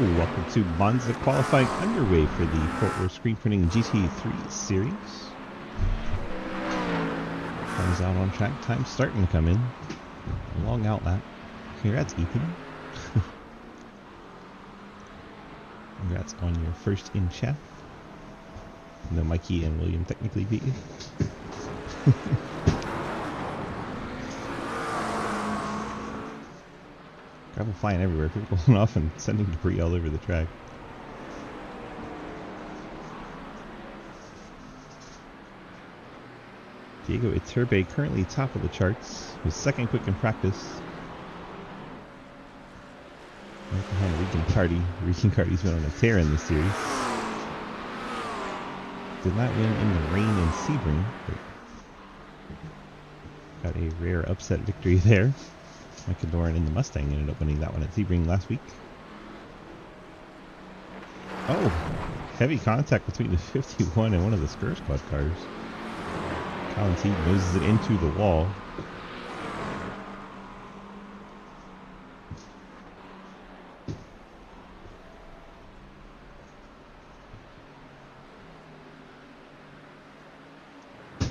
Welcome to Monza qualifying underway for the Fort Worth screen printing GT-3 series. Comes out on track, time starting to come in. A long outlap. Congrats, Ethan. Congrats on your first in chat. No, Mikey and William technically beat you. Gravel flying everywhere, people going off and sending debris all over the track. Diego Iturbe currently top of the charts, his second quick in practice. Right behind Regan Carty. Regan Carty's been on a tear in this series. Did not win in the rain in Sebring, but got a rare upset victory there. Micah Doran in the Mustang ended up winning that one at Sebring last week. Oh, heavy contact between the 51 and one of the Skir Squad cars. Colin Teague noses it into the wall.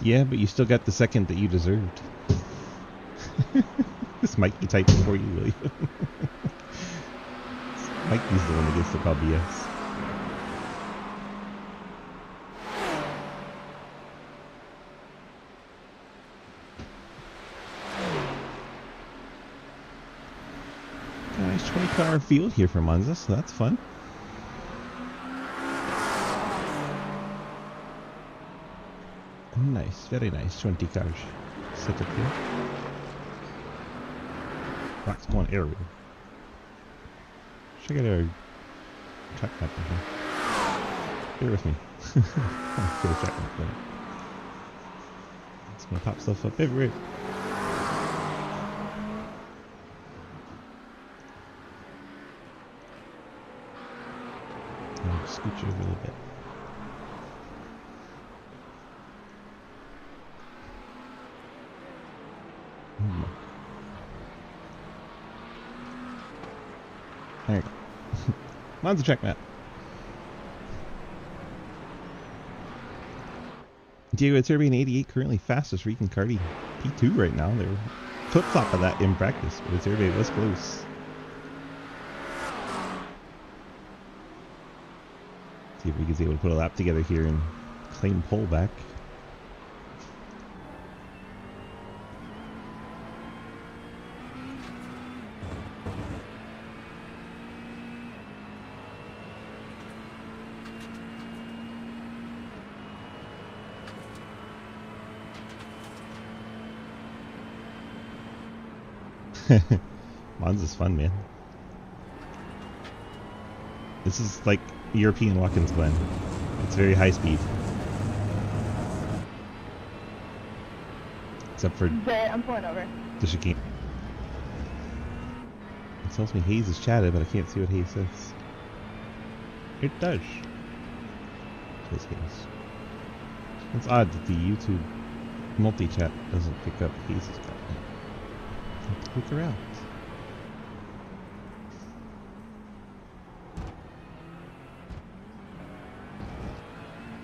Yeah, but you still got the second that you deserved. This Mikey type before you, William. Mikey's the one that gets to call BS. Nice 20-car field here for Monza, so that's fun. Nice, very nice 20 cars set up here. Rock's going aerial. Check out our track map in here. Bear with me. Get a track map going. It's gonna pop stuff up everywhere. I'll scooch over a little bit. There you go. Monza track map. Diego Iturbe in 88, currently fastest. Regan Carty P2 right now. They're flip-flop of that in practice, but Iturbe was close. See if Regan's able to put a lap together here and claim pole back. Monza's fun, man. This is like European Watkins Glen. It's very high speed. Except for I'm pulling over. the chicane. It tells me Hayes is chatted, but I can't see what Hayes says. It does. It says Hayes. It's odd that the YouTube multi-chat doesn't pick up Hayes' comment. Look around.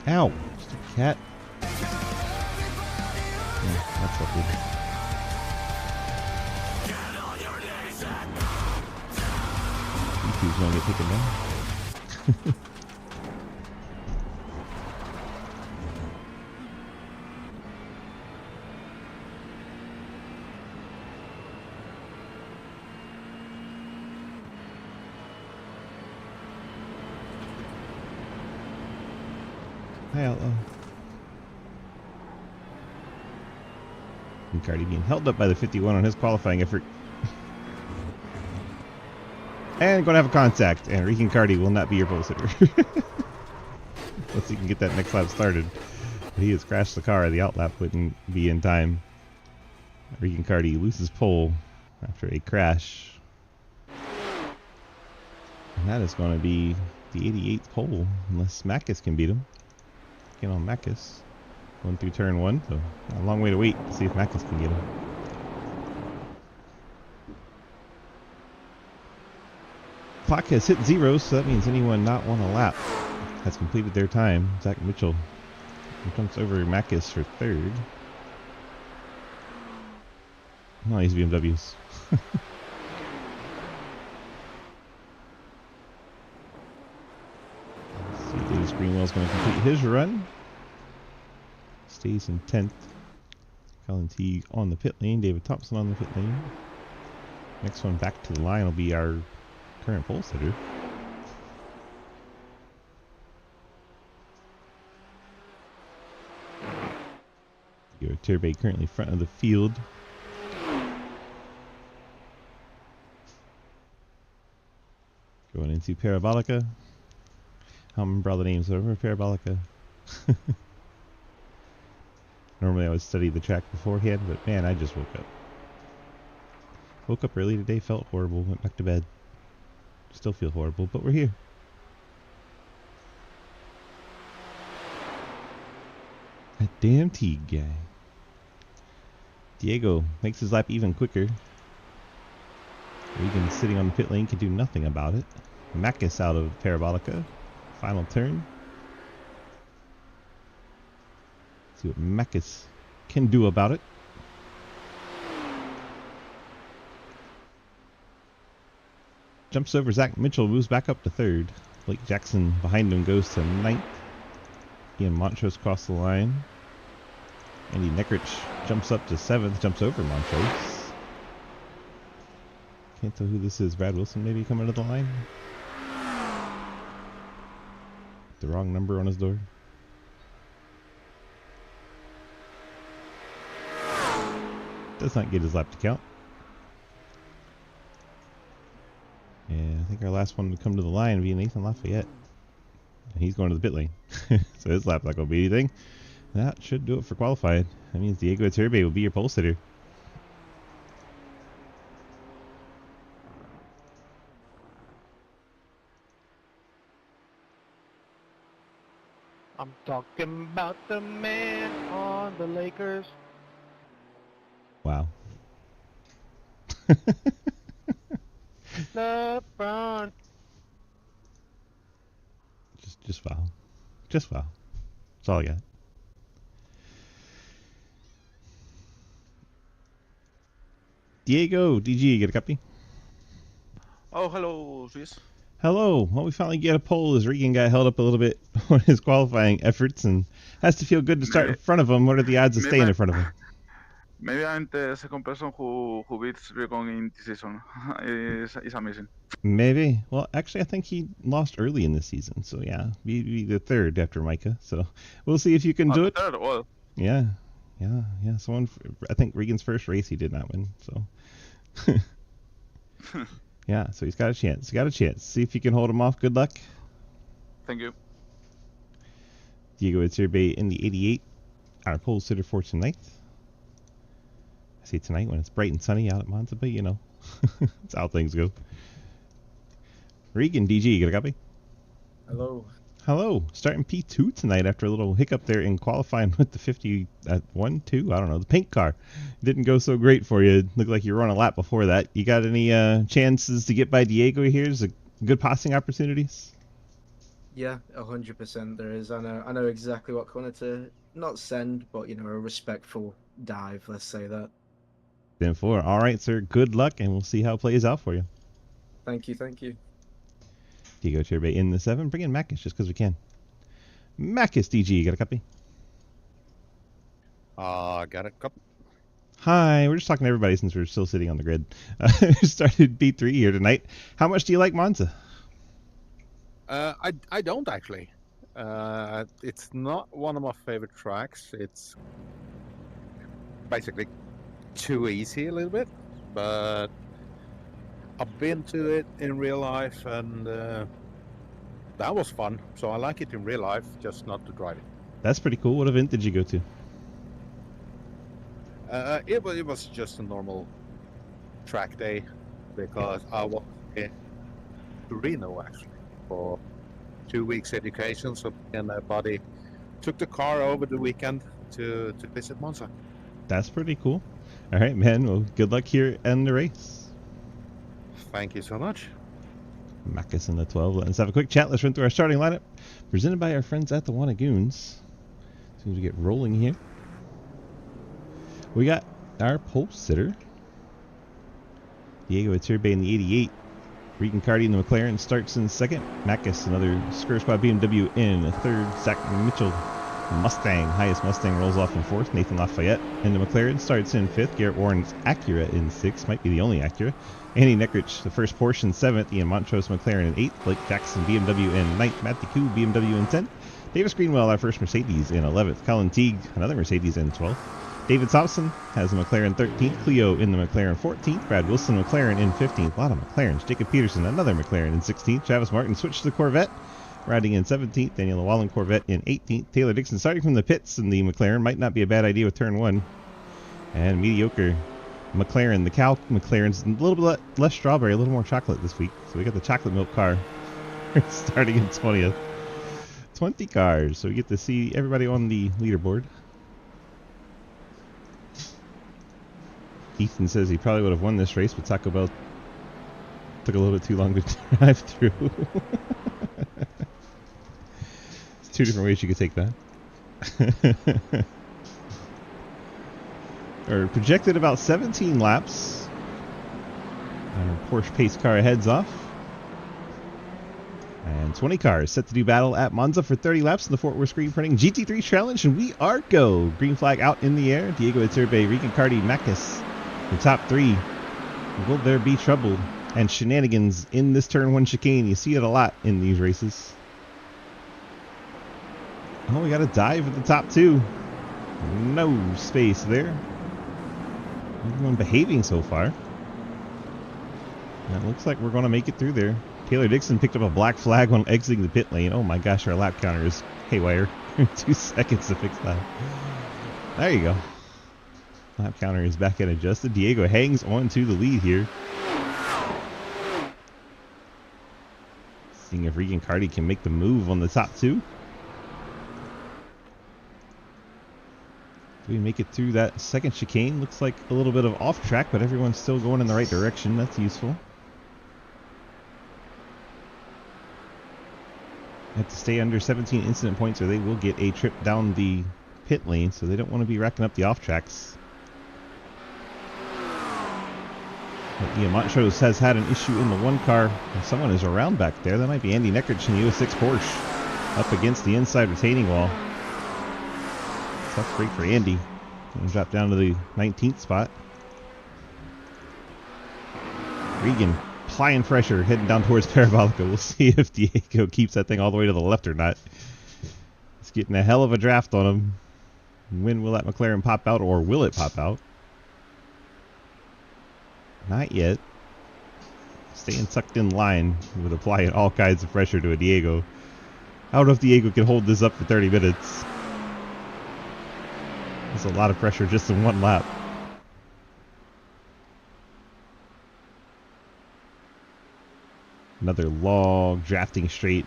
Ow! Stupid cat. Yeah, that's lovely. YouTube's gonna get taken down. Hi, Outlaw. And Carty being held up by the 51 on his qualifying effort. And going to have a contact. And Regan Carty will not be your pole sitter. Unless he can get that next lap started. But he has crashed the car. The outlap wouldn't be in time. Regan Carty loses pole after a crash. And that is going to be the 88th pole. Unless Macus can beat him. Get on Macus. Going through turn 1, so a long way to wait to see if Macus can get him. clock has hit 0, so that means anyone not won a lap has completed their time. Zach Mitchell jumps over Makis for 3rd. Oh, these BMWs. See if Davis Greenwell's going to complete his run. Stays in 10th. Colin Teague on the pit lane. David Thompson on the pit lane. Next one back to the line will be our current pole sitter. Turbay currently front of the field. Going into Parabolica. I don't remember all the names over Parabolica. Normally I would study the track beforehand, but man, I just woke up. Woke up early today, felt horrible, went back to bed. Still feel horrible, but we're here. That damn Teague guy. Diego makes his lap even quicker. Regan sitting on the pit lane can do nothing about it. Makis out of Parabolica. Final turn. See what Makis can do about it. Jumps over Zach Mitchell, moves back up to 3rd. Blake Jackson behind him goes to 9th. Ian Montrose crossed the line. Andy Neckrich jumps up to 7th, jumps over Montrose. Can't tell who this is. Brad Wilson maybe coming to the line? The wrong number on his door. Does not get his lap to count. And I think our last one to come to the line would be Nathan Lafayette. And he's going to the pit lane. So his lap's not going to be anything. That should do it for qualifying. That means Diego Iturbe will be your pole sitter. I'm talking about the man on the Lakers. Wow. LeBron. Just wow. Just wow. That's all I got. Diego, DG, you get a copy? Oh, hello, Swiss. Hello. Well, we finally get a pole as Regan got held up a little bit on his qualifying efforts and has to feel good to start in front of him. What are the odds of staying in front of him? Maybe I'm the second person who beats Regan in this season. It's amazing. Maybe. Well, actually, I think he lost early in the season. So, yeah, be the 3rd after Micah. So, we'll see if you can do it. Third, well. Yeah. Someone, I think Regan's first race he did not win. So, yeah, so he's got a chance. See if you can hold him off. Good luck. Thank you. Diego Iturbe in the 88. Our pole sitter for tonight. I say tonight when it's bright and sunny out at Monza, but you know, that's how things go. Regan, DG, you got a copy? Hello. Starting P2 tonight after a little hiccup there in qualifying with the 50 at 1-2. I don't know. The pink car didn't go so great for you. It looked like you were on a lap before that. You got any chances to get by Diego here? Is it good passing opportunities? Yeah, 100% there is. I know exactly what corner to not send, but, you know, a respectful dive, let's say that. 10-4. All right, sir. Good luck, and we'll see how it plays out for you. Thank you. Diego Iturbe in the 7. Bring in Makis just because we can. Makis, DG, you got a copy? Got a couple. Hi, we're just talking to everybody since we're still sitting on the grid. Started B3 here tonight. How much do you like Monza? I don't actually. It's not one of my favorite tracks. It's basically too easy a little bit, but I've been to it in real life, and that was fun. So I like it in real life, just not to drive it. That's pretty cool. What event did you go to? It was just a normal track day because I was in Reno actually for 2 weeks education. So me and my buddy took the car over the weekend to visit Monza. That's pretty cool. All right, man. Well, good luck here in the race. Thank you so much. Macus in the 12. Let's have a quick chat. Let's run through our starting lineup. Presented by our friends at the Wannagoons. As soon as we get rolling here. We got our pole sitter. Diego Iturbe in the 88. Regan Cardi in the McLaren starts in second. Macus, another Screw Squad BMW in a third. Zach Mitchell, Mustang, highest Mustang, rolls off in fourth. Nathan Lafayette in the McLaren starts in fifth. Garrett Warren's Acura in sixth, might be the only Acura. Andy Neckrich, the first Porsche in seventh. Ian Montrose McLaren in eighth. Blake Jackson BMW in ninth. Matt DeCoo BMW in 10th. Davis Greenwell, our first Mercedes, in 11th. Colin Teague, another Mercedes, in 12th. David Thompson has a McLaren 13th. Cleo in the McLaren 14th. Brad Wilson McLaren in 15th. A lot of McLarens. Jacob Peterson, another McLaren, in 16th. Travis Martin switched to the Corvette, riding in 17th. Daniel Llewellyn Corvette in 18th. Taylor Dixon starting from the pits in the McLaren. Might not be a bad idea with turn 1. And mediocre McLaren. The Cal McLaren's a little bit less strawberry, a little more chocolate this week. So we got the chocolate milk car starting in 20th. 20 cars. So we get to see everybody on the leaderboard. Ethan says he probably would have won this race, but Taco Bell took a little bit too long to drive through. It's two different ways you could take that. Or projected about 17 laps. Our Porsche pace car heads off. And 20 cars set to do battle at Monza for 30 laps in the Fort Worth screen printing GT3 challenge, and we are go. Green flag out in the air. Diego Iturbe, Regan Cardi, Macus. The top 3. Will there be trouble and shenanigans in this turn 1 chicane? You see it a lot in these races. Oh, we got a dive at the top 2. No space there. Everyone behaving so far. It looks like we're going to make it through there. Taylor Dixon picked up a black flag when exiting the pit lane. Oh my gosh, our lap counter is haywire. 2 seconds to fix that. There you go. Lap counter is back and adjusted. Diego hangs on to the lead here. Seeing if Regan Cardi can make the move on the top 2. Do we make it through that second chicane? Looks like a little bit of off track, but everyone's still going in the right direction. That's useful. Have to stay under 17 incident points or they will get a trip down the pit lane, so they don't want to be racking up the off tracks. Ian Montrose has had an issue in the 1 car. Someone is around back there. That might be Andy Neckrich in the 06 Porsche. Up against the inside retaining wall. Tough break for Andy. Gonna drop down to the 19th spot. Regan applying pressure, heading down towards Parabolica. We'll see if Diego keeps that thing all the way to the left or not. It's getting a hell of a draft on him. When will that McLaren pop out, or will it pop out? Not yet. Staying tucked in line with applying all kinds of pressure to a Diego. I don't know if Diego can hold this up for 30 minutes. That's a lot of pressure just in 1 lap. Another long drafting straight.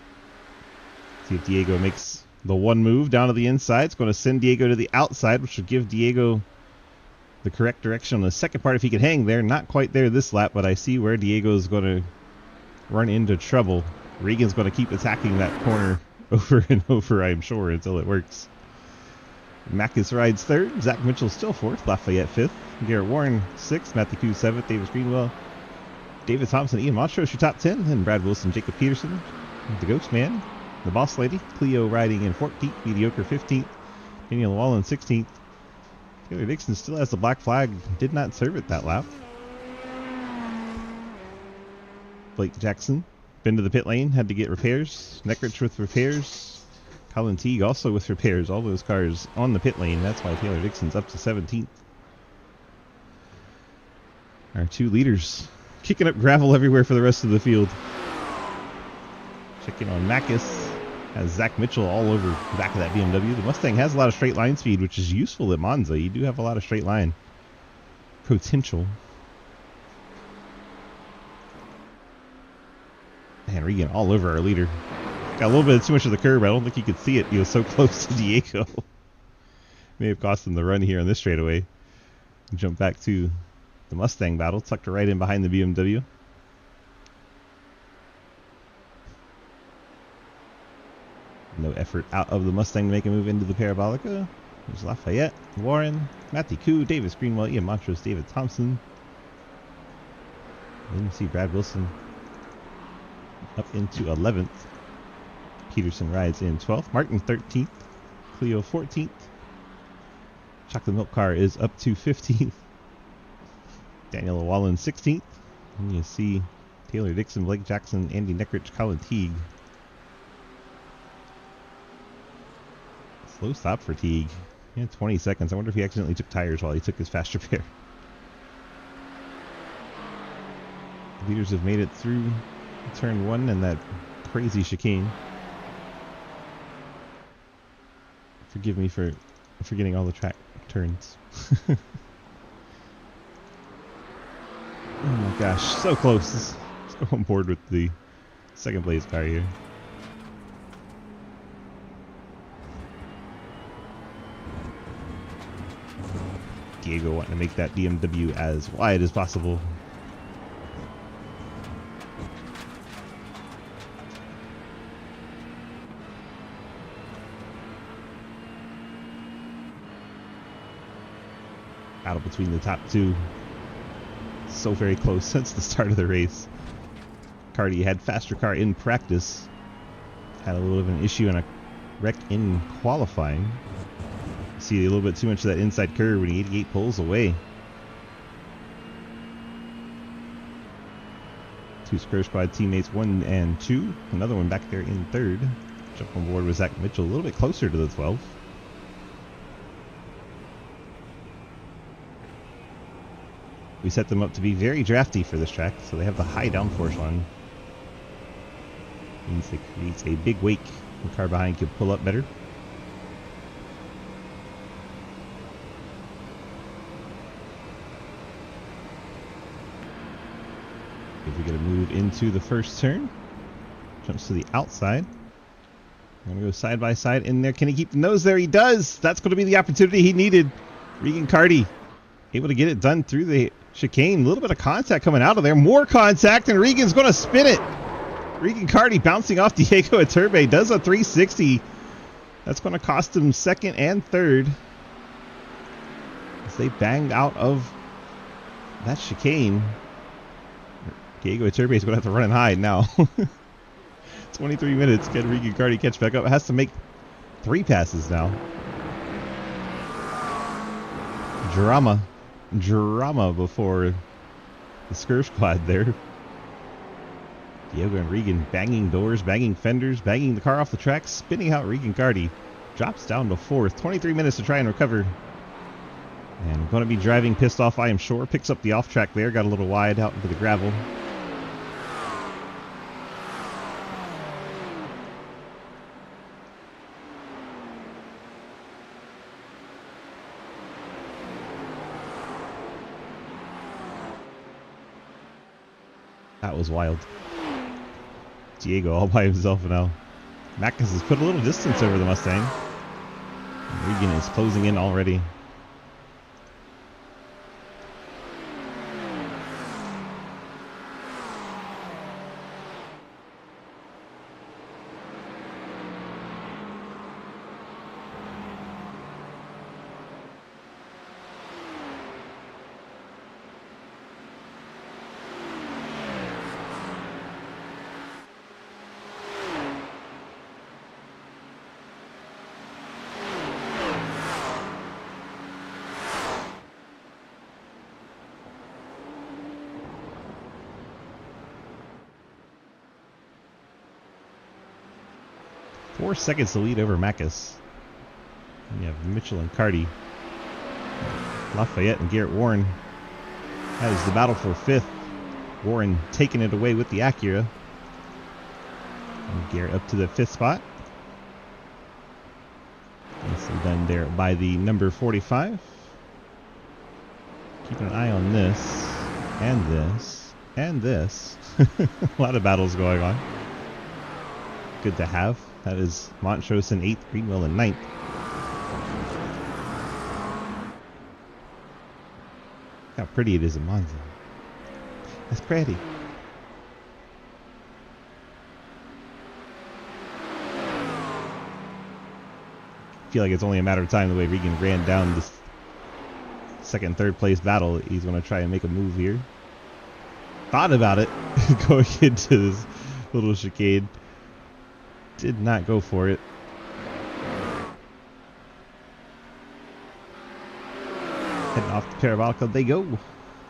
See if Diego makes the 1 move down to the inside. It's going to send Diego to the outside, which will give Diego the correct direction on the second part if he can hang there. Not quite there this lap, but I see where Diego's going to run into trouble. Regan's going to keep attacking that corner over and over, I'm sure, until it works. Macus rides 3rd. Zach Mitchell still 4th. Lafayette 5th. Garrett Warren 6th. Matthew Koo 7th. Davis Greenwell, David Thompson, Ian Montrose, your top 10. And Brad Wilson, Jacob Peterson, the Ghost Man, the Boss Lady. Cleo riding in 14th. Mediocre 15th. Daniel Llewellyn 16th. Taylor Dixon still has the black flag. Did not serve it that lap. Blake Jackson been to the pit lane. Had to get repairs. Neckrich with repairs. Colin Teague also with repairs. All those cars on the pit lane. That's why Taylor Dixon's up to 17th. Our 2 leaders kicking up gravel everywhere for the rest of the field. Checking on Macus. Has Zach Mitchell all over the back of that BMW. The Mustang has a lot of straight line speed, which is useful at Monza. You do have a lot of straight line potential. Man, Regan all over our leader. Got a little bit too much of the curb. I don't think he could see it. He was so close to Diego. May have cost him the run here on this straightaway. Jump back to the Mustang battle. Tucked right in behind the BMW. No effort out of the Mustang to make a move into the Parabolica. There's Lafayette, Warren, Matthew Koo, Davis Greenwell, Ian Montrose, David Thompson. Then you see Brad Wilson up into 11th. Peterson rides in 12th. Martin 13th. Cleo 14th. Chocolate Milk Car is up to 15th. Daniel Wallen 16th. And you see Taylor Dixon, Blake Jackson, Andy Neckrich, Colin Teague. Slow stop for Teague. Yeah, 20 seconds. I wonder if he accidentally took tires while he took his fast repair. The leaders have made it through turn 1 and that crazy chicane. Forgive me for forgetting all the track turns. Oh my gosh, so close. Let's go on board with the second place car here. Diego wanting to make that BMW as wide as possible. Battle between the top two. So very close since the start of the race. Cardi had faster car in practice. Had a little bit of an issue and a wreck in qualifying. See a little bit too much of that inside curve when he 88 poles away. Two Scur Squad teammates, 1 and 2. Another one back there in 3rd. Jump on board with Zach Mitchell a little bit closer to the 12. We set them up to be very drafty for this track, so they have the high downforce one. Means it creates a big wake. The car behind can pull up better. If we get a move into the first turn, jumps to the outside. I'm gonna go side by side in there. Can he keep the nose there? He does. That's going to be the opportunity he needed. Regan Carty able to get it done through the chicane. A little bit of contact coming out of there. More contact, and Regan's going to spin it. Regan Carty bouncing off Diego Iturbe. Does a 360. That's going to cost him 2nd and 3rd. As they bang out of that chicane. Diego Iturbe is going to have to run and hide now. 23 minutes. Can Regan Carty catch back up? Has to make 3 passes now. Drama before the Scur Squad there. Diego and Regan banging doors, banging fenders, banging the car off the track, spinning out Regan Carty. Drops down to 4th. 23 minutes to try and recover. And going to be driving pissed off, I am sure. Picks up the off track there. Got a little wide out into the gravel. That was wild. Diego all by himself now. Mackes has put a little distance over the Mustang. Regan is closing in already. Four seconds to lead over Mackes. And you have Mitchell and Carty. Lafayette and Garrett Warren. That is the battle for 5th. Warren taking it away with the Acura. And Garrett up to the 5th spot. Nicely done there by the number 45. Keeping an eye on this. And this. And this. A lot of battles going on. Good to have. That is Montrose in 8th, Greenwell in 9th. How pretty it is in Monza. That's pretty. feel like it's only a matter of time the way Regan ran down this second, third place battle. He's going to try and make a move here. Thought about it going into this little chicane. Did not go for it. Heading off the Parabolica they go.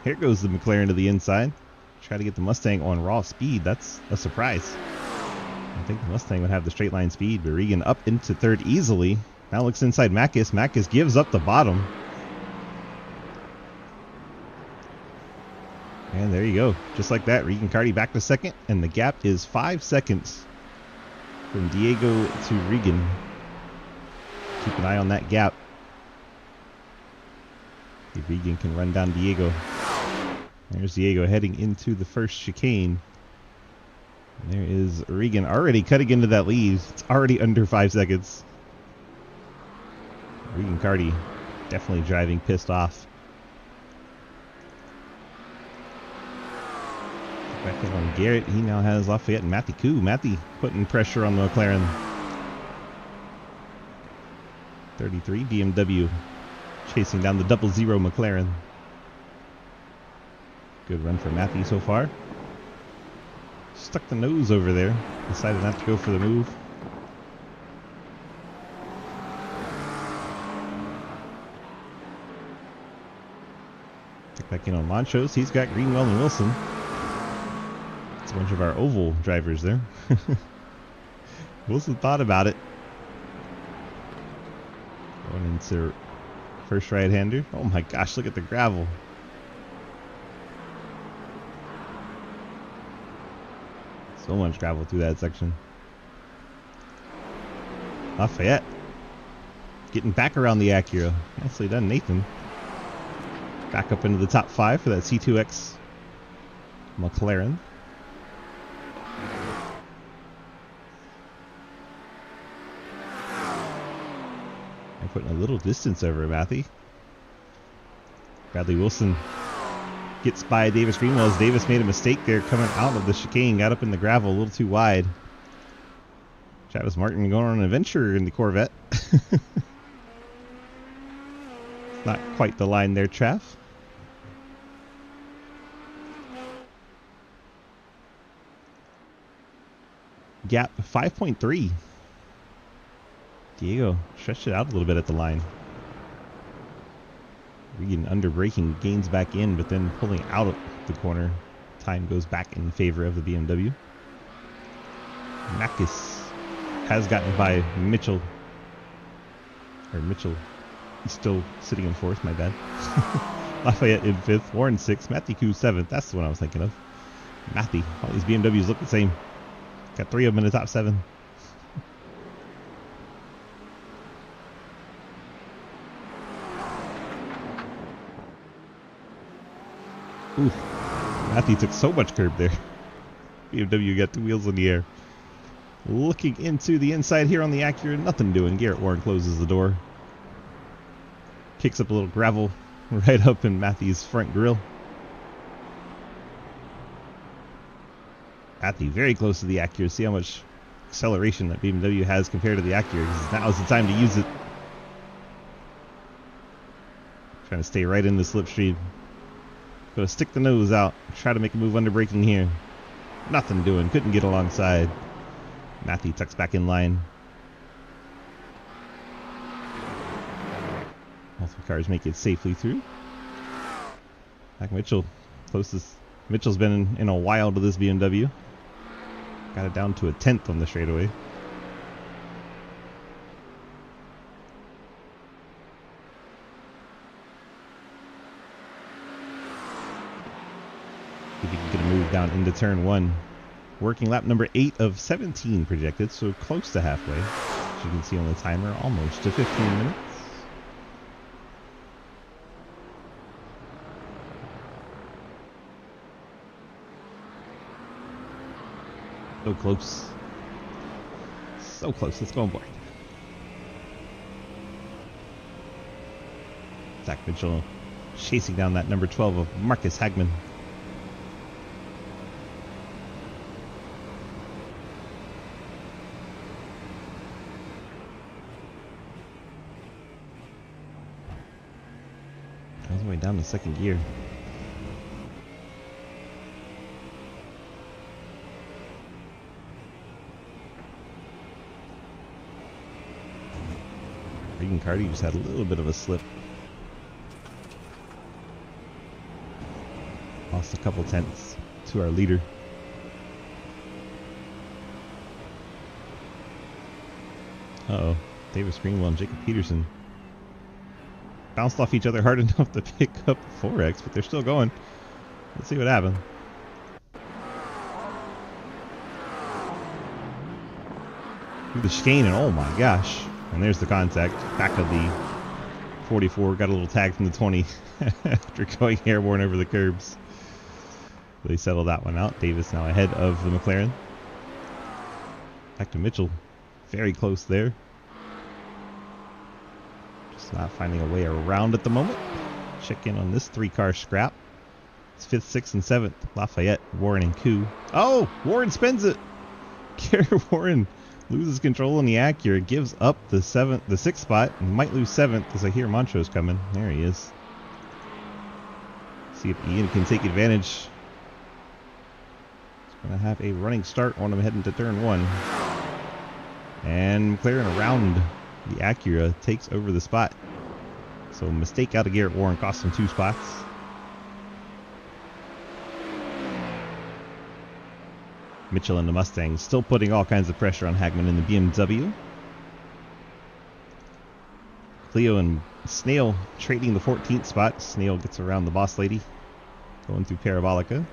Here goes the McLaren to the inside. Try to get the Mustang on raw speed. That's a surprise. I think the Mustang would have the straight line speed, but Regan up into third easily. Now looks inside Makis. Makis gives up the bottom. And there you go. Just like that, Regan Carty back to second, and the gap is 5 seconds from Diego to Regan. Keep an eye on that gap. If Regan can run down Diego. There's Diego heading into the first chicane. And there is Regan already cutting into that lead. It's already under 5 seconds. Regan Carty definitely driving pissed off. Back in on Garrett. He now has Lafayette and Matty Koo. Matty putting pressure on the McLaren. 33 BMW chasing down the 00 McLaren. Good run for Matthew so far. Stuck the nose over there. Decided not to go for the move. Check back in on Montrose. He's got Greenwell and Wilson. It's a bunch of our oval drivers there. Wilson thought about it. Going into first right-hander. Oh my gosh, look at the gravel. So much gravel through that section. Lafayette getting back around the Acura. Nicely done, Nathan. Back up into the top 5 for that C2X McLaren. And putting a little distance over Matthew. Bradley Wilson gets by Davis Greenwell as Davis made a mistake there coming out of the chicane. Got up in the gravel a little too wide. Travis Martin going on an adventure in the Corvette. Not quite the line there, Trav. Gap 5.3. Diego stretched it out a little bit at the line. Regan under braking, gains back in, but then pulling out of the corner. Time goes back in favor of the BMW. Makis has gotten by Mitchell. Or Mitchell is still sitting in 4th, my bad. Lafayette in 5th, Warren 6th, Matthew Koo 7th. That's the one I was thinking of. Matthew. All these BMWs look the same. Got 3 of them in the top 7. Ooh, Matthew took so much curb there. BMW got 2 wheels in the air. Looking into the inside here on the Acura, nothing doing. Garrett Warren closes the door. Kicks up a little gravel right up in Matthew's front grille. Matthew very close to the Acura. See how much acceleration that BMW has compared to the Acura. Now is the time to use it. Trying to stay right in the slipstream. Gonna stick the nose out. Try to make a move under braking here. Nothing doing. Couldn't get alongside. Matthew tucks back in line. All 3 cars make it safely through. Back Mitchell. Closest. Mitchell's been in a while to this BMW. Got it down to a 10th on the straightaway. If you can get a move down into turn 1. Working lap number 8 of 17 projected, so close to halfway. As you can see on the timer, almost to 15 minutes. So close. So close. Let's go on board. Zach Mitchell chasing down that number 12 of Marcus Hagman. the way down to second gear. Regan Carty just had a little bit of a slip. Lost a couple tenths to our leader. Uh-oh. Davis Greenwell and Jacob Peterson bounced off each other hard enough to pick up 4X, but they're still going. Let's see what happened. Through the chicane, and oh my gosh. And there's the contact. Back of the 44. Got a little tag from the 20 after going airborne over the curbs. They settled that one out. Davis now ahead of the McLaren. Back to Mitchell. Very close there. Just not finding a way around at the moment. Check in on this 3-car scrap. It's 5th, 6th, and 7th. Lafayette, Warren, and Koo. Oh! Warren spins it! Garrett Warren loses control in the Acura. Gives up the 6th spot. And might lose 7th as I hear Montrose coming. There he is. See if Ian can take advantage. He's going to have a running start on him heading to turn 1. And McLaren around the Acura takes over the spot. So mistake out of Garrett Warren cost him 2 spots. Mitchell and the Mustang still putting all kinds of pressure on Hagman in the BMW. Cleo and Snail trading the 14th spot. Snail gets around the boss lady, going through Parabolica.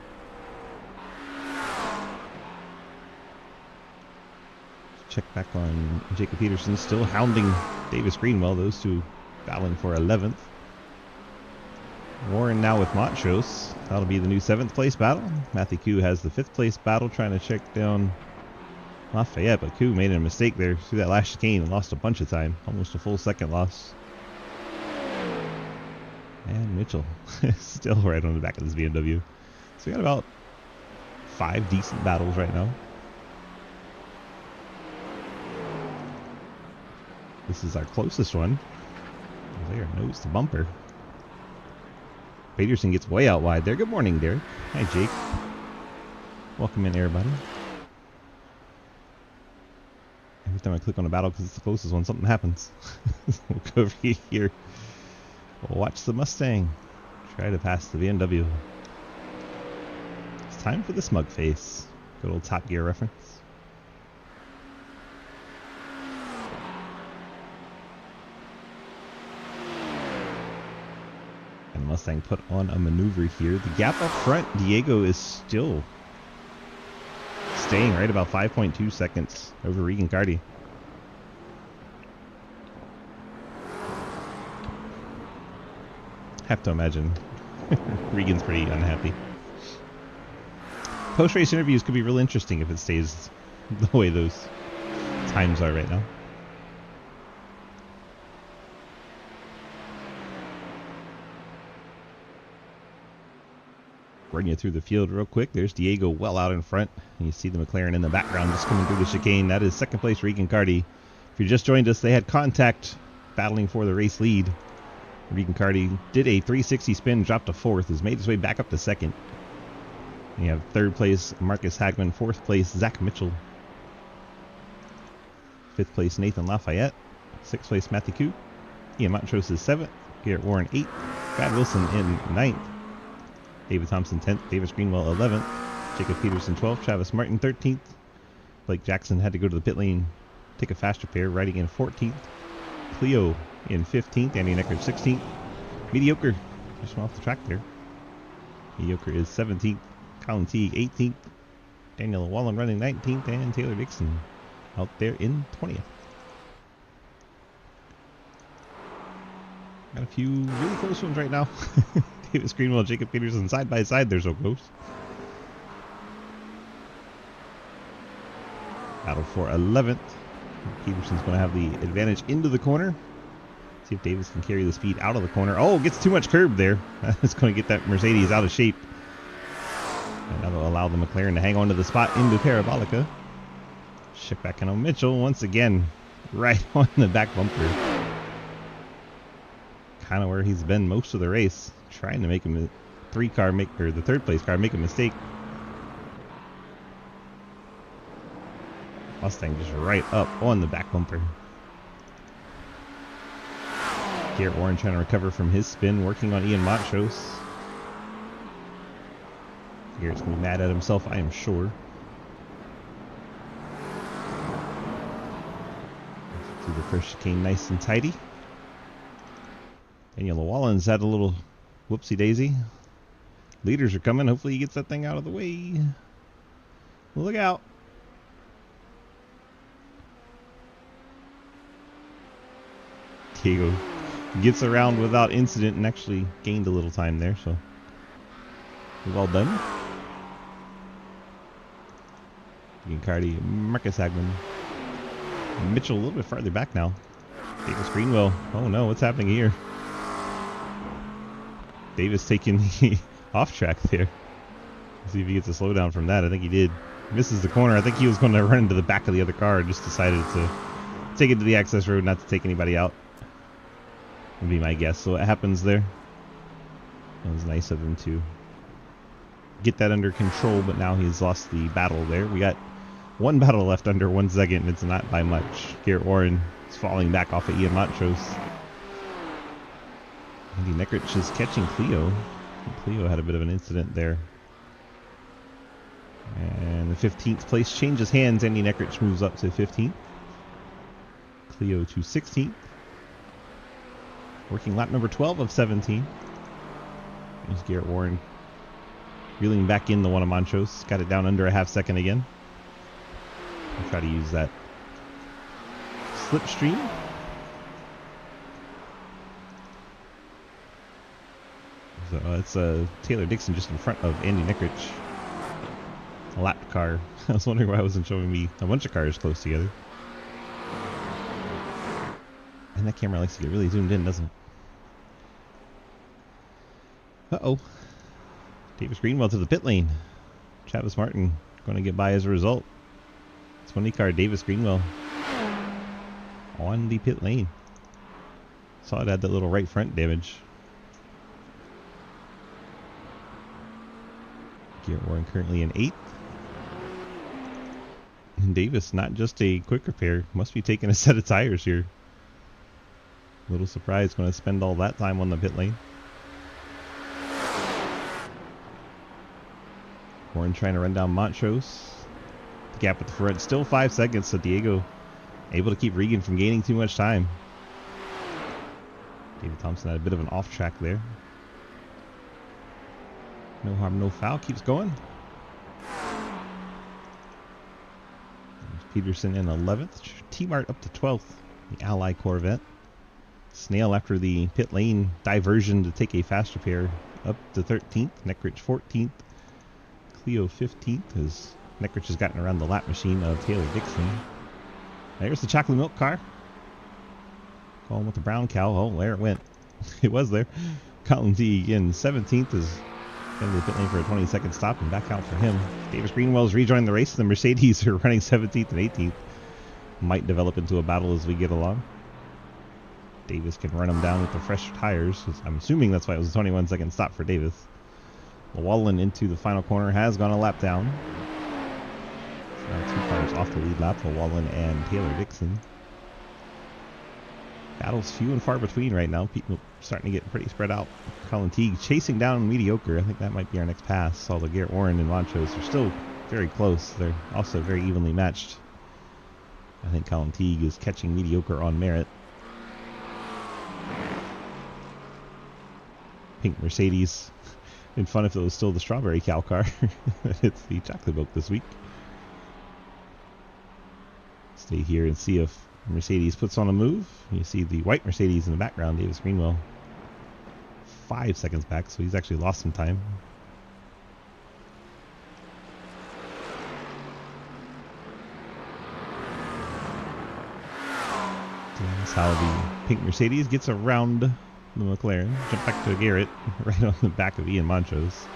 Check back on Jacob Peterson, still hounding Davis Greenwell. Those two battling for 11th. Warren now with Montrose. That'll be the new 7th place battle. Matthew Koo has the 5th place battle, trying to check down Lafayette, but Koo made a mistake there through that last chicane and lost a bunch of time. Almost a full second loss. And Mitchell still right on the back of this BMW. So we got about 5 decent battles right now. This is our closest one. They are nose to bumper. Peterson gets way out wide there. Good morning, Derek. Hi, Jake. Welcome in, everybody. Every time I click on a battle because it's the closest one, something happens. We'll go over here. We'll watch the Mustang try to pass the BMW. It's time for the smug face. Good old Top Gear reference. Mustang put on a maneuver here. The gap up front, Diego is still staying right about 5.2 seconds over Regan Carty. Have to imagine Regan's pretty unhappy. Post-race interviews could be real interesting if it stays the way those times are right now. Run you through the field real quick. There's Diego well out in front. And you see the McLaren in the background just coming through the chicane. That is 2nd place Regan Carty. If you just joined us, they had contact battling for the race lead. Regan Carty did a 360 spin, dropped to 4th, has made his way back up to 2nd. And you have 3rd place Marcus Hagman, 4th place Zach Mitchell, 5th place Nathan Lafayette, 6th place Matthew Koo. Ian Montrose is 7th, Garrett Warren 8th, Brad Wilson in 9th. David Thompson 10th, Davis Greenwell 11th, Jacob Peterson 12th, Travis Martin 13th. Blake Jackson had to go to the pit lane, take a fast repair, riding in 14th. Cleo in 15th, Andy Neckard 16th. Mediocre just went off the track there. Mediocre is 17th, Colin Teague 18th, Daniel Wallen running 19th, and Taylor Dixon out there in 20th. Got a few really close ones right now. Davis Greenwell, Jacob Peterson side by side. They're so close. Battle for 11th. Peterson's going to have the advantage into the corner. See if Davis can carry the speed out of the corner. Oh, gets too much curb there. That's going to get that Mercedes out of shape. And that'll allow the McLaren to hang on to the spot into Parabolica. Shift back in on Mitchell once again. Right on the back bumper. kind of where he's been most of the race, trying to make him the third place car make a mistake. Mustang just right up on the back bumper. Garrett Warren trying to recover from his spin, working on Ian Montrose. Garrett's going to be mad at himself, I am sure. Do the first chicane nice and tidy. Daniel Llewellyn's had a little whoopsie daisy. Leaders are coming. Hopefully he gets that thing out of the way. Look out. Diego gets around without incident and actually gained a little time there, so well done. Cardi, Marcus Hagman. Mitchell a little bit farther back now. Davis Greenwell. Oh no, what's happening here? Davis taking the off track there. Let's see if he gets a slowdown from that. I think he did. Misses the corner. I think he was going to run into the back of the other car. Just decided to take it to the access road, not to take anybody out. Would be my guess. So what happens there? It was nice of him to get that under control, but now he's lost the battle there. We got one battle left under 1 second, and it's not by much. Garrett Warren is falling back off of Ian Montrose. Andy Neckrich is catching Cleo. Cleo had a bit of an incident there. And the 15th place changes hands. Andy Neckrich moves up to 15th. Cleo to 16th. Working lap number 12 of 17. There's Garrett Warren reeling back in the one of Montrose. Got it down under a half second again. I'll try to use that slipstream. So it's Taylor Dixon just in front of Andy Neckrich. A lapped car. I was wondering why it wasn't showing me a bunch of cars close together. And that camera likes to get really zoomed in, doesn't it? Uh-oh. Davis Greenwell to the pit lane. Travis Martin going to get by as a result. 20 car Davis Greenwell on the pit lane. Saw it had that little right front damage. Garrett Warren currently in 8th. And Davis, not just a quick repair, must be taking a set of tires here. Little surprised going to spend all that time on the pit lane. Warren trying to run down Montrose. The gap at the front still 5 seconds, so Diego able to keep Regan from gaining too much time. David Thompson had a bit of an off track there. No harm, no foul. Keeps going. There's Peterson in 11th. T-Mart up to 12th. The Ally Corvette. Snail after the pit lane diversion to take a fast repair up to 13th. Neckrich 14th. Cleo 15th as Neckrich has gotten around the lap machine of Taylor Dixon. There's the chocolate milk car. Going with the brown cow. Oh, there it went. It was there. Colin Teague in 17th is into the pit lane for a 20-second stop and back out for him. Davis Greenwell's rejoined the race. The Mercedes are running 17th and 18th. Might develop into a battle as we get along. Davis can run him down with the fresh tires. I'm assuming that's why it was a 21-second stop for Davis. Llewellyn into the final corner has gone a lap down. Now 2 cars off the lead lap, Llewellyn and Taylor Dixon. Battles few and far between right now. People starting to get pretty spread out. Colin Teague chasing down mediocre. I think that might be our next pass. Although Garrett Warren and Montrose are still very close. They're also very evenly matched. I think Colin Teague is catching mediocre on merit. Pink Mercedes. Been fun if it was still the strawberry cow car. It's the chocolate milk this week. Stay here and see if Mercedes puts on a move. You see the white Mercedes in the background, Davis Greenwell. 5 seconds back, so he's actually lost some time. That's how the pink Mercedes gets around the McLaren. Jump back to Garrett, right on the back of Ian Montrose.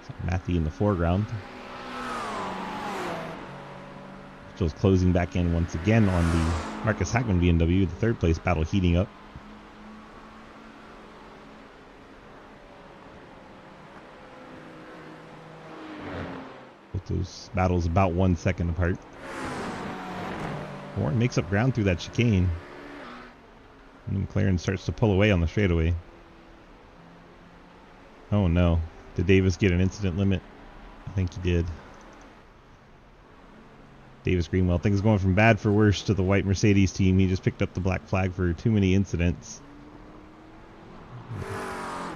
So Matthew in the foreground. Joe's closing back in once again on the Marcus Hackman BMW. The third place battle heating up. Keep those battles about 1 second apart. Warren makes up ground through that chicane. And McLaren starts to pull away on the straightaway. Oh no. Did Davis get an incident limit? I think he did. Davis Greenwell. Things going from bad for worse to the white Mercedes team. He just picked up the black flag for too many incidents.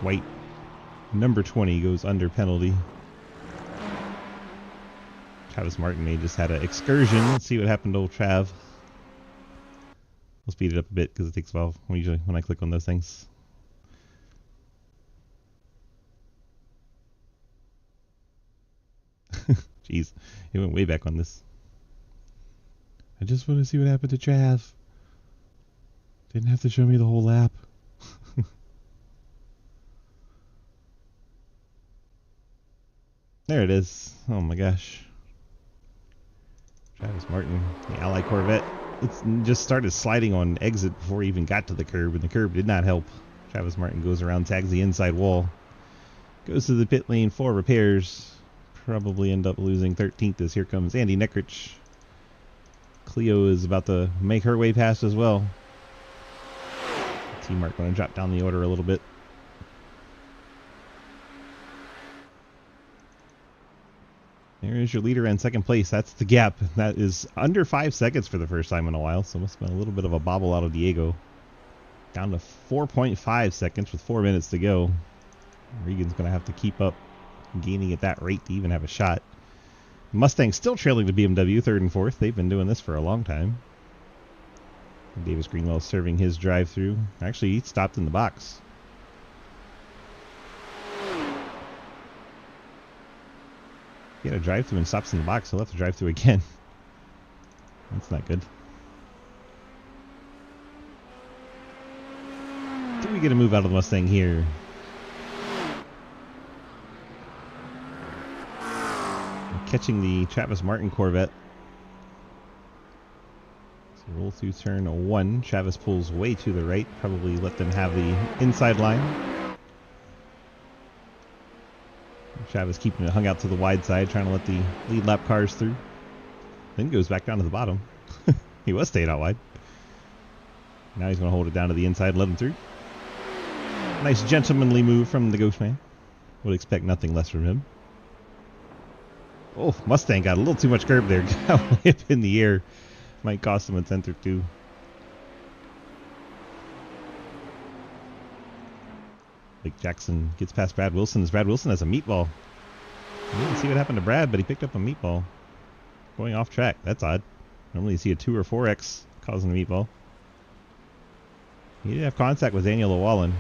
White number 20 goes under penalty. Travis Martin may just had an excursion. Let's see what happened to old Trav. We'll speed it up a bit because it takes a while usually when I click on those things. Jeez, he went way back on this. I just want to see what happened to Trav. Didn't have to show me the whole lap. There it is. Oh my gosh. Travis Martin, the Ally Corvette. It's just started sliding on exit before he even got to the curb, and the curb did not help. Travis Martin goes around, tags the inside wall. Goes to the pit lane for repairs. Probably end up losing 13th as here comes Andy Neckrich. Cleo is about to make her way past as well. Team Mark going to drop down the order a little bit. There is your leader in second place. That's the gap. That is under 5 seconds for the first time in a while, so must have been a little bit of a bobble out of Diego. Down to 4.5 seconds with 4 minutes to go. Regan's going to have to keep up gaining at that rate to even have a shot. Mustang still trailing the BMW, 3rd and 4th. They've been doing this for a long time. Davis Greenwell serving his drive-through. Actually, he stopped in the box. He had a drive-through and stops in the box. He'll have to drive through again. That's not good. Do we get a move out of the Mustang here? Catching the Travis Martin Corvette. So roll through turn 1. Travis pulls way to the right. Probably let them have the inside line. Travis keeping it hung out to the wide side, trying to let the lead lap cars through. Then goes back down to the bottom. He was staying out wide. Now he's going to hold it down to the inside and let him through. Nice gentlemanly move from the Ghost Man. Would expect nothing less from him. Oh, Mustang got a little too much curb there. Got way up in the air. Might cost him a tenth or two. Blake Jackson gets past Brad Wilson as Brad Wilson has a meatball. I didn't see what happened to Brad, but he picked up a meatball. Going off track. That's odd. Normally you see a 2 or 4X causing a meatball. He did have contact with Daniel Llewellyn.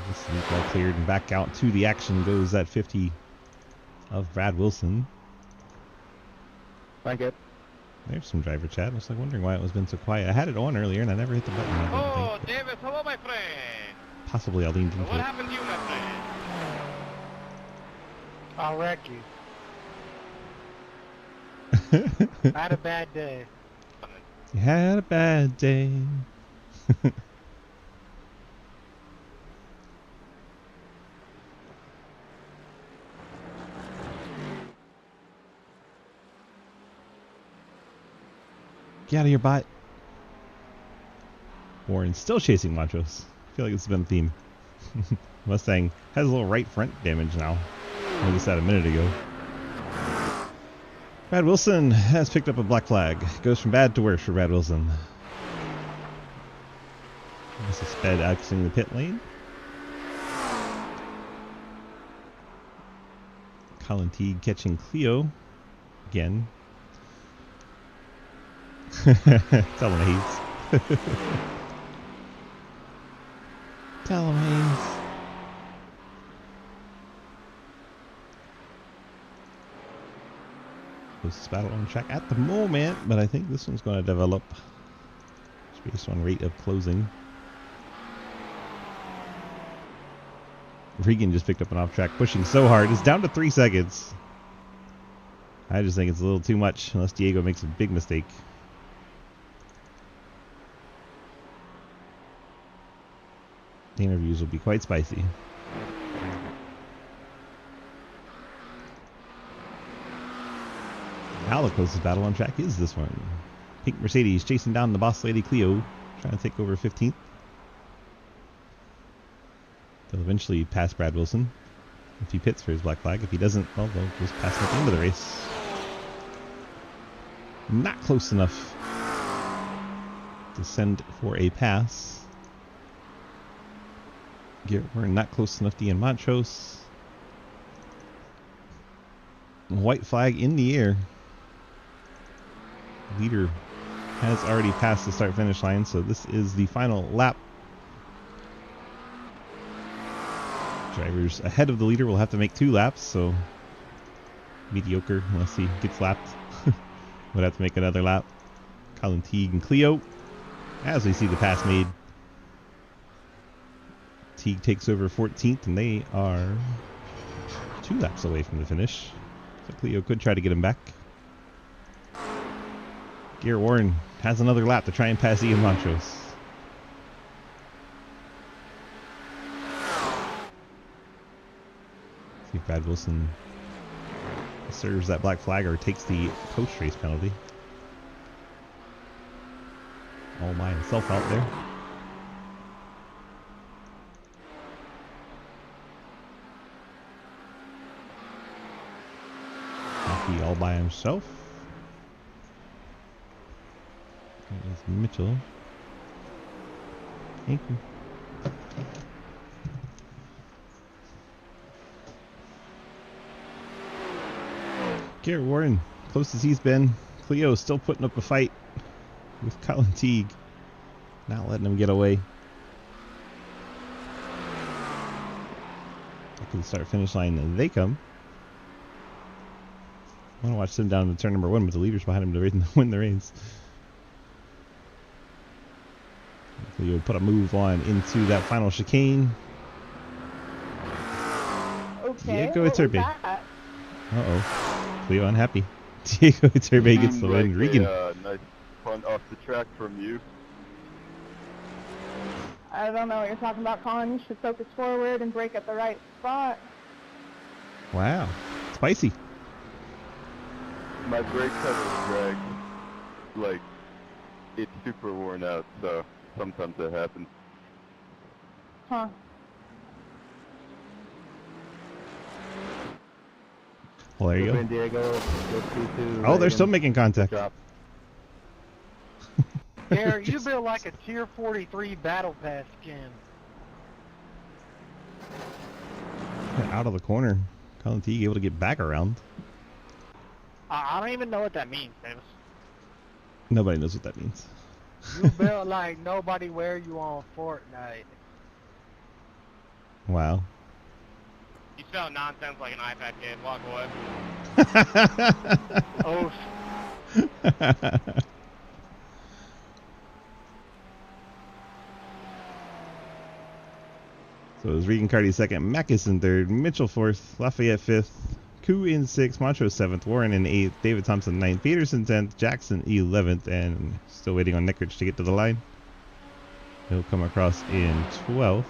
This meatball cleared and back out to the action goes that 50 of Brad Wilson. Thank you. There's some driver chat. I was like wondering why it was been so quiet. I had it on earlier and I never hit the button. Oh, Davis, hello, my friend. Possibly I leaned into What it. happened to you, my friend? I'll wreck you. I had a bad day. You had a bad day. Get out of your bot. Warren's still chasing Montrose. I feel like this has been a theme. Mustang has a little right front damage now. I just had a minute ago. Brad Wilson has picked up a black flag. Goes from bad to worse for Brad Wilson. This is Sped exiting the pit lane. Colin Teague catching Cleo again. Tell him Hayes. Tell him Hayes. Closest battle on track at the moment, but I think this one's going to develop just based on rate of closing. Regan just picked up an off track, pushing so hard. It's down to 3 seconds. I just think it's a little too much unless Diego makes a big mistake. The interviews will be quite spicy. How the closest battle on track is this one? Pink Mercedes chasing down the boss lady Clio, trying to take over 15th. They'll eventually pass Brad Wilson if he pits for his black flag. If he doesn't, well, they'll just pass him at the end of the race. Not close enough to send for a pass. We're not close enough to Ian Montrose. White flag in the air. Leader has already passed the start finish line, so this is the final lap. Drivers ahead of the leader will have to make 2 laps, so mediocre unless he gets lapped. Would have to make another lap. Colin Teague and Clio, as we see the pass made. Teague takes over 14th, and they are 2 laps away from the finish. So Clio could try to get him back. Garrett Warren has another lap to try and pass Ian Montrose. See if Brad Wilson serves that black flag or takes the post-race penalty. All by himself out there. He all by himself. There's Mitchell. Thank you. Garrett Warren, close as he's been. Clio still putting up a fight with Colin Teague. Not letting him get away. Back to the start finish line, they come. I want to watch them down to turn number 1 with the leaders behind him to win the race. Clio put a move on into that final chicane. Okay. Diego Iturbe. Uh-oh. Clio unhappy. Diego Iturbe gets the win. Regan. Nice punt off the track from you. I don't know what you're talking about, Colin. You should focus forward and brake at the right spot. Wow. Spicy. My brake pedal drag, like, it's super worn out, so sometimes that happens. Huh. Well, there you go. Diego. Oh, they're still making contact. Garrett, you built like a tier 43 battle pass skin. Out of the corner. Colin Teague able to get back around. I don't even know what that means, Davis. Nobody knows what that means. You built like nobody where you on Fortnite. Wow. You sound nonsense like an iPad kid. Walk away. Oh, So it was Regan Carty second, Mackis in third, Mitchell fourth, Lafayette fifth, Koo in sixth, Montrose seventh, Warren in eighth, David Thompson ninth, Peterson 10th, Jackson 11th, and still waiting on Neckridge to get to the line. He'll come across in 12th.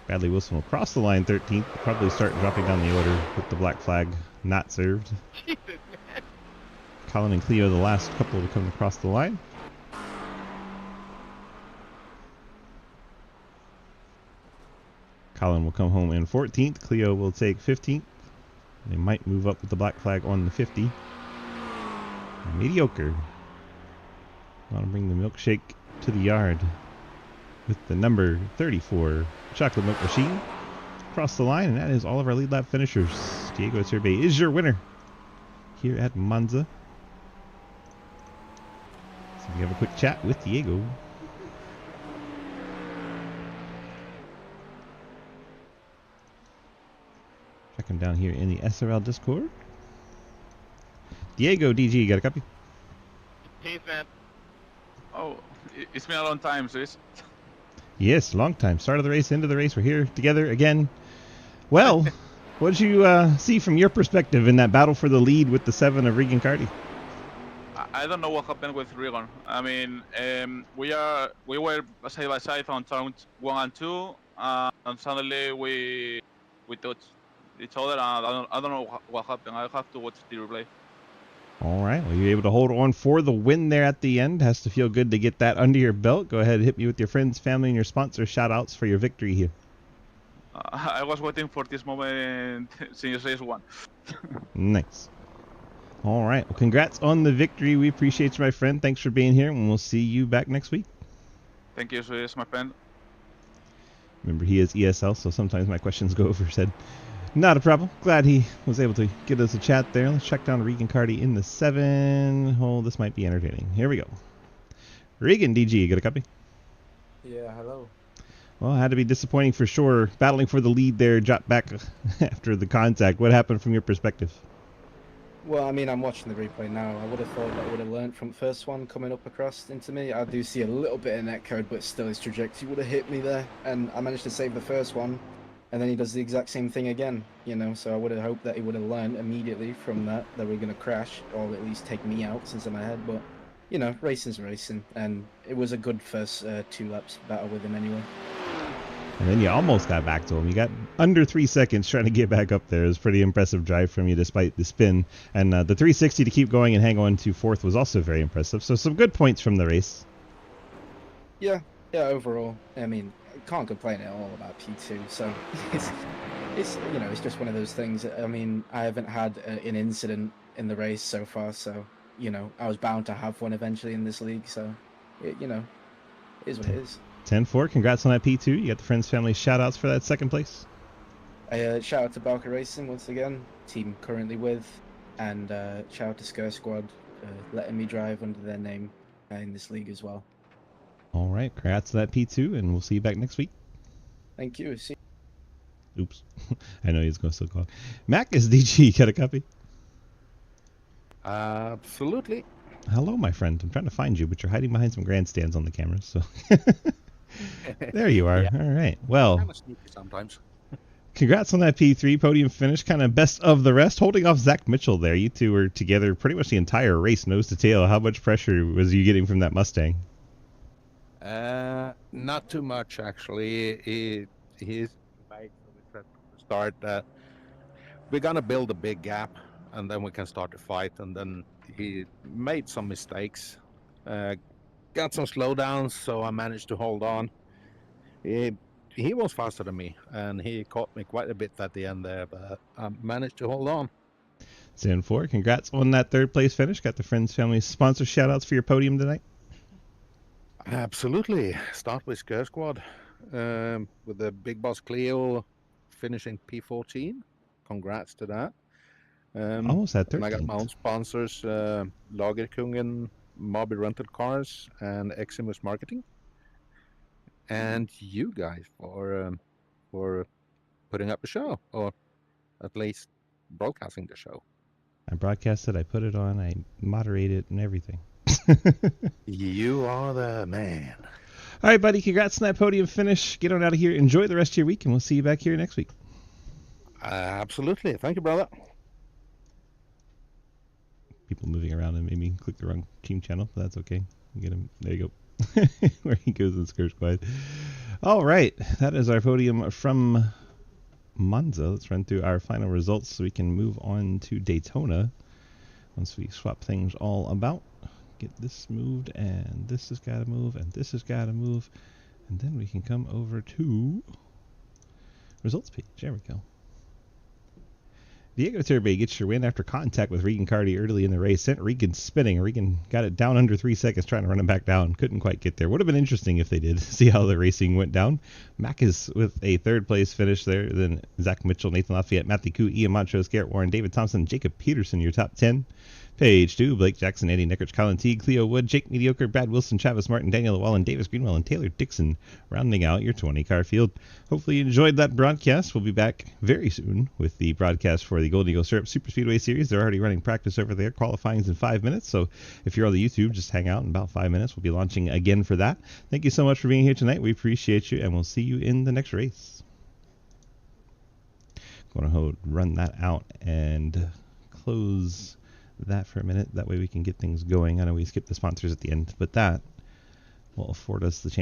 Bradley Wilson will cross the line 13th, probably start dropping down the order with the black flag not served. Jesus, man. Colin and Cleo, the last couple to come across the line. Colin will come home in 14th. Cleo will take 15th. They might move up with the black flag on the 50. Mediocre. Want to bring the milkshake to the yard with the number 34 chocolate milk machine. Across the line, and that is all of our lead lap finishers. Diego Iturbe is your winner here at Monza. So we have a quick chat with Diego. Check him down here in the SRL Discord. Diego, DG, got a copy? Peace, man. Oh, it's been a long time, sis. Yes, long time. Start of the race, end of the race. We're here together again. Well, what did you see from your perspective in that battle for the lead with the 7 of Regan Carty? I don't know what happened with Regan. I mean, we were side by side on turns 1 and 2, and suddenly we touched each other. And I don't know what happened. I have to watch the replay. All right. Well, you're able to hold on for the win there at the end. Has to feel good to get that under your belt. Go ahead and hit me with your friends, family, and your sponsor shout-outs for your victory here. I was waiting for this moment since race 1. Nice. All right. Well, congrats on the victory. We appreciate you, my friend. Thanks for being here, and we'll see you back next week. Thank you, Swiss, my friend. Remember, he is ESL, so sometimes my questions go over his head. Not a problem. Glad he was able to get us a chat there. Let's check down Regan Carty in the 7. Oh, this might be entertaining. Here we go. Regan, DG, you got a copy? Yeah, hello. Well, it had to be disappointing for sure. Battling for the lead there, dropped back after the contact. What happened from your perspective? Well, I mean, I'm watching the replay now. I would have thought that I would have learned from the first one coming up across into me. I do see a little bit of netcode, but still his trajectory would have hit me there. And I managed to save the first one, and then he does the exact same thing again, you know. So I would have hoped that he would have learned immediately from that we're going to crash, or at least take me out since I'm ahead. But, you know, racing's racing, and it was a good first 2 laps battle with him anyway. And then you almost got back to him. You got under 3 seconds trying to get back up there. It was a pretty impressive drive from you despite the spin. And the 360 to keep going and hang on to 4th was also very impressive. So some good points from the race. Yeah, overall, I mean, I can't complain at all about P2. So it's you know, it's just one of those things. I mean, I haven't had an incident in the race so far, so, you know, I was bound to have one eventually in this league. So, you know, it is what it is. 10-4. Congrats on that P2. You got the friends, family shout-outs for that 2nd place. Shout out to Balka Racing once again, team currently with, and shout out to Scur Squad, letting me drive under their name in this league as well. All right. Congrats on that P2, and we'll see you back next week. Thank you. See. Oops. I know he's going to still call. Mac is DG. Got a copy? Absolutely. Hello, my friend. I'm trying to find you, but you're hiding behind some grandstands on the camera, so... There you are. Yeah. All right. Well, Kind of sneaky sometimes. congrats on that P3 podium finish. Kind of best of the rest, holding off Zach Mitchell there. You two were together pretty much the entire race, nose to tail. How much pressure was you getting from that Mustang? Not too much, actually. He's made so we said from the start that we're gonna build a big gap, and then we can start to fight. And then he made some mistakes, got some slowdowns, so I managed to hold on. He was faster than me, and he caught me quite a bit at the end there, but I managed to hold on. 10-4. Congrats on that 3rd place finish. Got the friends, family, sponsor shout-outs for your podium tonight. Absolutely. Start with Scare Squad, with the Big Boss Clio finishing P14. Congrats to that. Almost had 13th. And I got my own sponsors, Lagerkungen, Moby Rental Cars, and Eximus Marketing. And you guys for putting up the show, or at least broadcasting the show. I broadcasted, I put it on, I moderated, and everything. You are the man. All right, buddy. Congrats on that podium finish. Get on out of here. Enjoy the rest of your week, and we'll see you back here next week. Absolutely. Thank you, brother. People moving around and made me click the wrong team channel, but that's okay. Get him. There you go. Where he goes in Scur Squad. All right. That is our podium from Monza. Let's run through our final results so we can move on to Daytona. Once we swap things all about. Get this moved, and this has got to move, and this has got to move, and then we can come over to results page. There we go. Diego Turbe gets your win after contact with Regan Carty early in the race. Sent Regan spinning. Regan got it down under 3 seconds trying to run him back down. Couldn't quite get there. Would have been interesting if they did. See how the racing went down. Mac is with a 3rd place finish there. Then Zach Mitchell, Nathan Lafayette, Matthew Koo, Ian Montrose, Garrett Warren, David Thompson, Jacob Peterson, your top 10. Page 2, Blake Jackson, Andy Neckarich, Colin Teague, Cleo Wood, Jake Mediocre, Brad Wilson, Travis Martin, Daniel Llewellyn, Davis Greenwell, and Taylor Dixon, rounding out your 20-car field. Hopefully you enjoyed that broadcast. We'll be back very soon with the broadcast for the Golden Eagle Syrup Super Speedway Series. They're already running practice over there. Qualifying's in 5 minutes, so if you're on the YouTube, just hang out in about 5 minutes. We'll be launching again for that. Thank you so much for being here tonight. We appreciate you, and we'll see you in the next race. Going to run that out and close that for a minute. That way we can get things going. I know we skipped the sponsors at the end, but that will afford us the chance